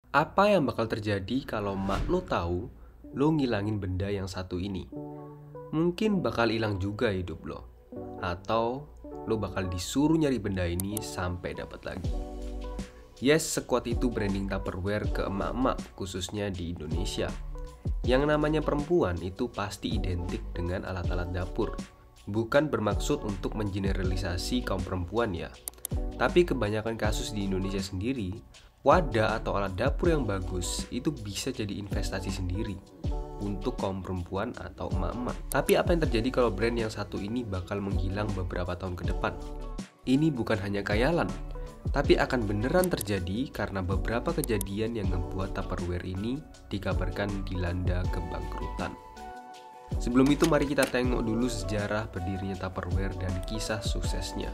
Apa yang bakal terjadi kalau mak lo tahu lo ngilangin benda yang satu ini? Mungkin bakal hilang juga hidup lo. Atau lo bakal disuruh nyari benda ini sampai dapat lagi. Yes, sekuat itu branding Tupperware ke emak-emak khususnya di Indonesia. Yang namanya perempuan itu pasti identik dengan alat-alat dapur. Bukan bermaksud untuk mengeneralisasi kaum perempuan ya. Tapi kebanyakan kasus di Indonesia sendiri, wadah atau alat dapur yang bagus itu bisa jadi investasi sendiri untuk kaum perempuan atau emak-emak. Tapi apa yang terjadi kalau brand yang satu ini bakal menghilang beberapa tahun ke depan? Ini bukan hanya khayalan, tapi akan beneran terjadi karena beberapa kejadian yang membuat Tupperware ini dikabarkan dilanda kebangkrutan. Sebelum itu mari kita tengok dulu sejarah berdirinya Tupperware dan kisah suksesnya.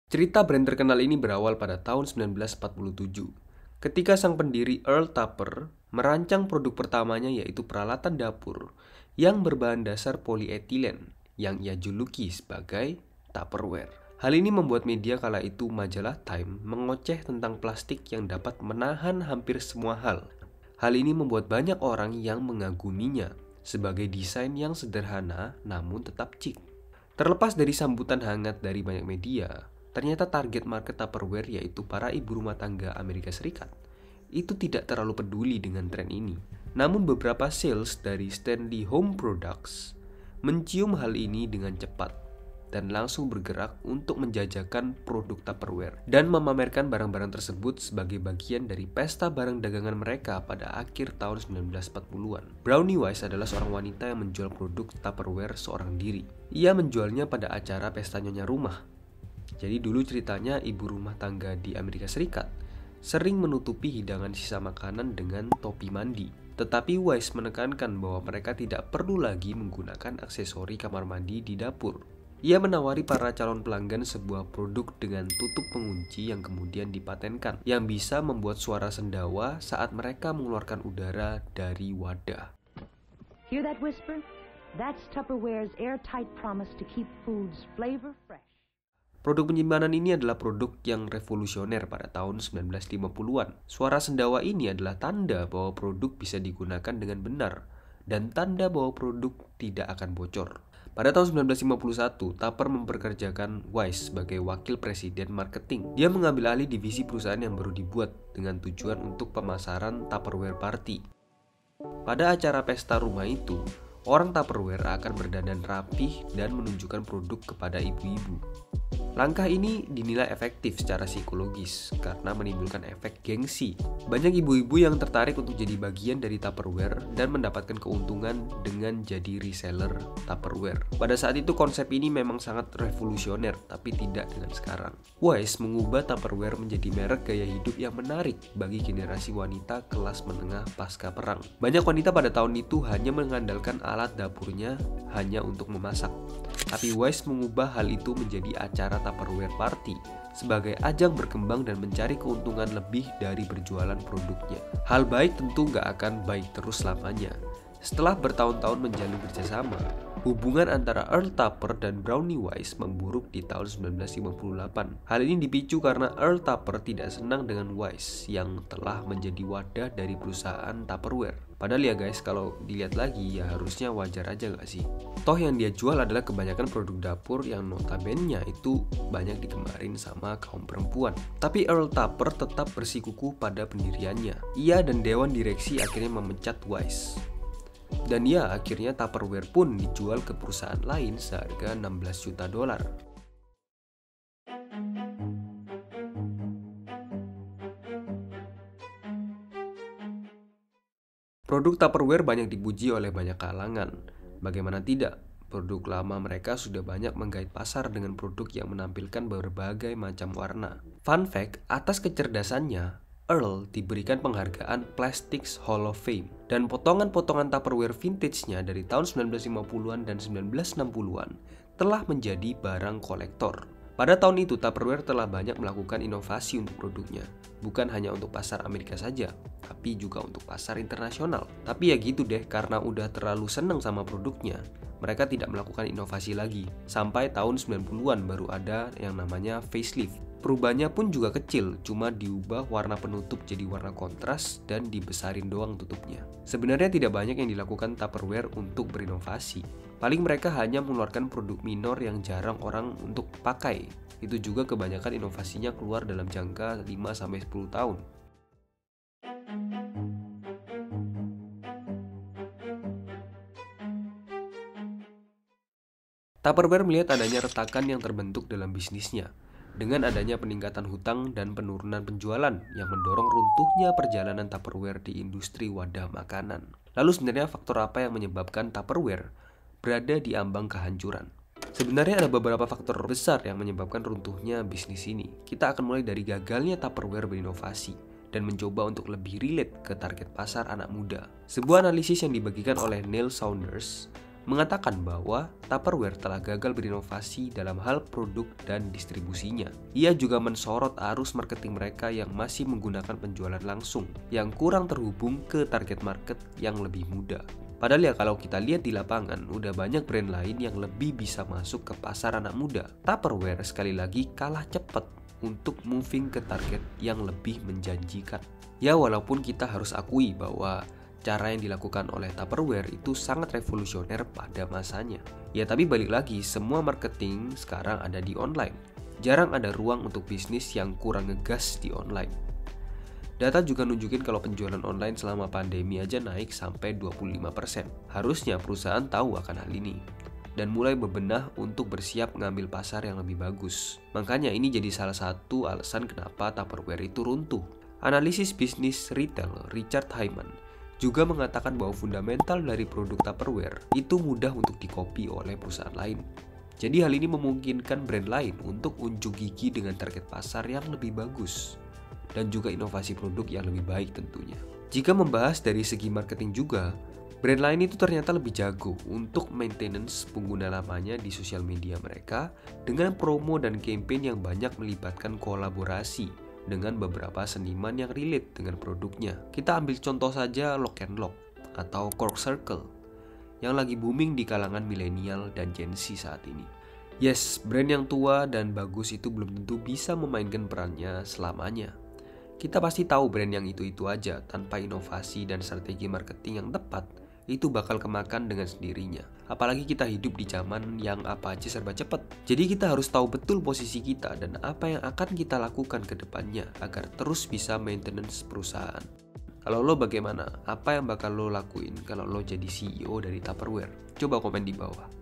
Cerita brand terkenal ini berawal pada tahun 1947, ketika sang pendiri Earl Tupper merancang produk pertamanya yaitu peralatan dapur yang berbahan dasar polietilen yang ia juluki sebagai Tupperware. Hal ini membuat media kala itu majalah Time mengoceh tentang plastik yang dapat menahan hampir semua hal. Hal ini membuat banyak orang yang mengaguminya sebagai desain yang sederhana namun tetap chic. Terlepas dari sambutan hangat dari banyak media, ternyata target market Tupperware yaitu para ibu rumah tangga Amerika Serikat itu tidak terlalu peduli dengan tren ini. Namun beberapa sales dari Stanley Home Products mencium hal ini dengan cepat dan langsung bergerak untuk menjajakan produk Tupperware dan memamerkan barang-barang tersebut sebagai bagian dari pesta barang dagangan mereka pada akhir tahun 1940-an. Brownie Wise adalah seorang wanita yang menjual produk Tupperware seorang diri. Ia menjualnya pada acara pesta nyonya rumah. Jadi dulu ceritanya ibu rumah tangga di Amerika Serikat sering menutupi hidangan sisa makanan dengan topi mandi. Tetapi Wise menekankan bahwa mereka tidak perlu lagi menggunakan aksesori kamar mandi di dapur. Ia menawari para calon pelanggan sebuah produk dengan tutup pengunci yang kemudian dipatenkan, yang bisa membuat suara sendawa saat mereka mengeluarkan udara dari wadah. Hear that whisper? That's Tupperware's airtight promise to keep foods flavor fresh. Produk penyimpanan ini adalah produk yang revolusioner pada tahun 1950-an. Suara sendawa ini adalah tanda bahwa produk bisa digunakan dengan benar dan tanda bahwa produk tidak akan bocor. Pada tahun 1951, Tupper mempekerjakan Wise sebagai wakil presiden marketing. Dia mengambil alih divisi perusahaan yang baru dibuat dengan tujuan untuk pemasaran Tupperware Party. Pada acara pesta rumah itu, orang Tupperware akan berdandan rapih dan menunjukkan produk kepada ibu-ibu. Langkah ini dinilai efektif secara psikologis karena menimbulkan efek gengsi. Banyak ibu-ibu yang tertarik untuk jadi bagian dari Tupperware dan mendapatkan keuntungan dengan jadi reseller Tupperware. Pada saat itu konsep ini memang sangat revolusioner, tapi tidak dengan sekarang. Wise mengubah Tupperware menjadi merek gaya hidup yang menarik bagi generasi wanita kelas menengah pasca perang. Banyak wanita pada tahun itu hanya mengandalkan alat dapurnya hanya untuk memasak. Tapi Wise mengubah hal itu menjadi acara Tupperware Party sebagai ajang berkembang dan mencari keuntungan lebih dari berjualan produknya. Hal baik tentu nggak akan baik terus selamanya. Setelah bertahun-tahun menjalin kerjasama, hubungan antara Earl Tupper dan Brownie Wise memburuk di tahun 1958. Hal ini dipicu karena Earl Tupper tidak senang dengan Wise yang telah menjadi wadah dari perusahaan Tupperware. Padahal ya guys, kalau dilihat lagi ya harusnya wajar aja gak sih? Toh yang dia jual adalah kebanyakan produk dapur yang notabene itu banyak digemarin sama kaum perempuan. Tapi Earl Tupper tetap bersikukuh pada pendiriannya. Ia dan dewan direksi akhirnya memecat Wise. Dan ya, akhirnya Tupperware pun dijual ke perusahaan lain seharga 16 juta dolar. Produk Tupperware banyak dipuji oleh banyak kalangan. Bagaimana tidak? Produk lama mereka sudah banyak menggait pasar dengan produk yang menampilkan berbagai macam warna. Fun fact, atas kecerdasannya, Earl diberikan penghargaan Plastics Hall of Fame. Dan potongan-potongan Tupperware vintage-nya dari tahun 1950-an dan 1960-an telah menjadi barang kolektor. Pada tahun itu, Tupperware telah banyak melakukan inovasi untuk produknya. Bukan hanya untuk pasar Amerika saja, tapi juga untuk pasar internasional. Tapi ya gitu deh, karena udah terlalu seneng sama produknya, mereka tidak melakukan inovasi lagi. Sampai tahun 90-an baru ada yang namanya facelift. Perubahannya pun juga kecil, cuma diubah warna penutup jadi warna kontras dan dibesarin doang tutupnya. Sebenarnya tidak banyak yang dilakukan Tupperware untuk berinovasi. Paling mereka hanya mengeluarkan produk minor yang jarang orang untuk pakai. Itu juga kebanyakan inovasinya keluar dalam jangka 5-10 tahun. Tupperware melihat adanya retakan yang terbentuk dalam bisnisnya. Dengan adanya peningkatan hutang dan penurunan penjualan yang mendorong runtuhnya perjalanan Tupperware di industri wadah makanan. Lalu sebenarnya faktor apa yang menyebabkan Tupperware berada di ambang kehancuran? Sebenarnya ada beberapa faktor besar yang menyebabkan runtuhnya bisnis ini. Kita akan mulai dari gagalnya Tupperware berinovasi dan mencoba untuk lebih relate ke target pasar anak muda. Sebuah analisis yang dibagikan oleh Neil Saunders mengatakan bahwa Tupperware telah gagal berinovasi dalam hal produk dan distribusinya. Ia juga mensorot arus marketing mereka yang masih menggunakan penjualan langsung, yang kurang terhubung ke target market yang lebih muda. Padahal ya kalau kita lihat di lapangan, udah banyak brand lain yang lebih bisa masuk ke pasar anak muda. Tupperware sekali lagi kalah cepat untuk moving ke target yang lebih menjanjikan. Ya walaupun kita harus akui bahwa cara yang dilakukan oleh Tupperware itu sangat revolusioner pada masanya. Ya tapi balik lagi, semua marketing sekarang ada di online. Jarang ada ruang untuk bisnis yang kurang ngegas di online. Data juga nunjukin kalau penjualan online selama pandemi aja naik sampai 25%. Harusnya perusahaan tahu akan hal ini dan mulai bebenah untuk bersiap mengambil pasar yang lebih bagus. Makanya ini jadi salah satu alasan kenapa Tupperware itu runtuh. Analisis bisnis retail Richard Hyman juga mengatakan bahwa fundamental dari produk Tupperware itu mudah untuk dikopi oleh perusahaan lain. Jadi hal ini memungkinkan brand lain untuk unjuk gigi dengan target pasar yang lebih bagus dan juga inovasi produk yang lebih baik tentunya. Jika membahas dari segi marketing juga, brand lain itu ternyata lebih jago untuk maintenance pengguna lamanya di sosial media mereka dengan promo dan campaign yang banyak melibatkan kolaborasi dengan beberapa seniman yang relate dengan produknya. Kita ambil contoh saja Lock and Lock atau Cork Circle yang lagi booming di kalangan milenial dan Gen Z saat ini. Yes, brand yang tua dan bagus itu belum tentu bisa memainkan perannya selamanya. Kita pasti tahu brand yang itu-itu aja tanpa inovasi dan strategi marketing yang tepat itu bakal kemakan dengan sendirinya. Apalagi kita hidup di zaman yang apa aja serba cepat. Jadi kita harus tahu betul posisi kita dan apa yang akan kita lakukan ke depannya agar terus bisa maintenance perusahaan. Kalau lo bagaimana? Apa yang bakal lo lakuin kalau lo jadi CEO dari Tupperware? Coba komen di bawah.